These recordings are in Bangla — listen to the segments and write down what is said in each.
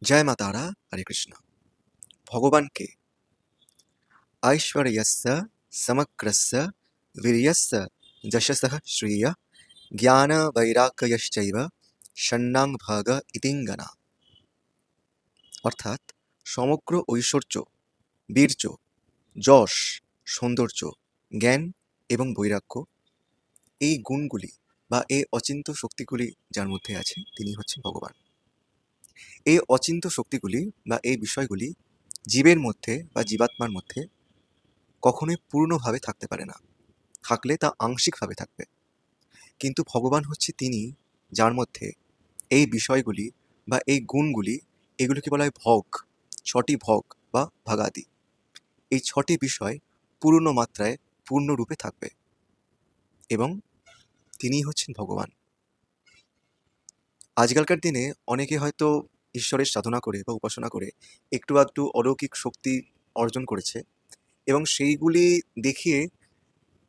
জয় মা তারা, হরে কৃষ্ণ। ভগবানকে ঐশ্বর্যস্য সমগ্রস্য বীর্যস্য যশসঃ শ্রিয়ঃ জ্ঞান বৈরাগ্যশ্চৈব ষণ্ণাং ভাগ ইতিঙ্গনা। অর্থাৎ সমগ্র ঐশ্বর্য, বীর্য, যশ, সৌন্দর্য, জ্ঞান এবং বৈরাগ্য, এই গুণগুলি বা এই অচিন্ত্য শক্তিগুলি যার মধ্যে আছে তিনি হচ্ছেন ভগবান। এই অচিন্ত্য শক্তিগুলি বা এই বিষয়গুলি জীবের মধ্যে বা জীবাত্মার মধ্যে কখনোই পূর্ণভাবে থাকতে পারে না, থাকলে তা আংশিকভাবে থাকবে। কিন্তু ভগবান হচ্ছে তিনি যার মধ্যে এই বিষয়গুলি বা এই গুণগুলি, এগুলোকে বলা হয় ভোগ, ছটি ভোগ বা ভাগাদি। এই ছটি বিষয় পূর্ণ মাত্রায় পূর্ণরূপে থাকবে এবং তিনিই হচ্ছেন ভগবান। আজকালকার দিনে অনেকে হয়তো ঈশ্বরের সাধনা করে বা উপাসনা করে একটু আধটু অলৌকিক শক্তি অর্জন করেছে এবং সেইগুলি দেখিয়ে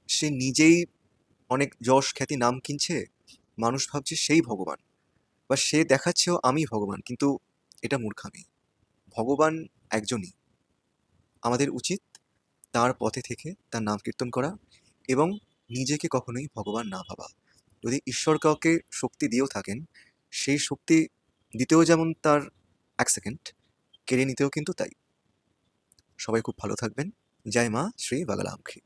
সে নিজেই অনেক যশ খ্যাতি নাম কিনছে। মানুষ ভাবছে সেই ভগবান বা সে দেখাচ্ছেও আমি ভগবান, কিন্তু এটা মূর্খামি। ভগবান একজনই। আমাদের উচিত তার পথে থেকে তার নাম কীর্তন করা এবং নিজেকে কখনোই ভগবান না ভাবা। যদি ঈশ্বর কাউকে শক্তি দিয়েও থাকেন, সেই শক্তি দিতেও যেমন তার 1 সেকেন্ড, কেড়ে নিতেও কিন্তু তাই। সবাই খুব ভালো থাকবেন। জয় মা শ্রী বাগলামুখী।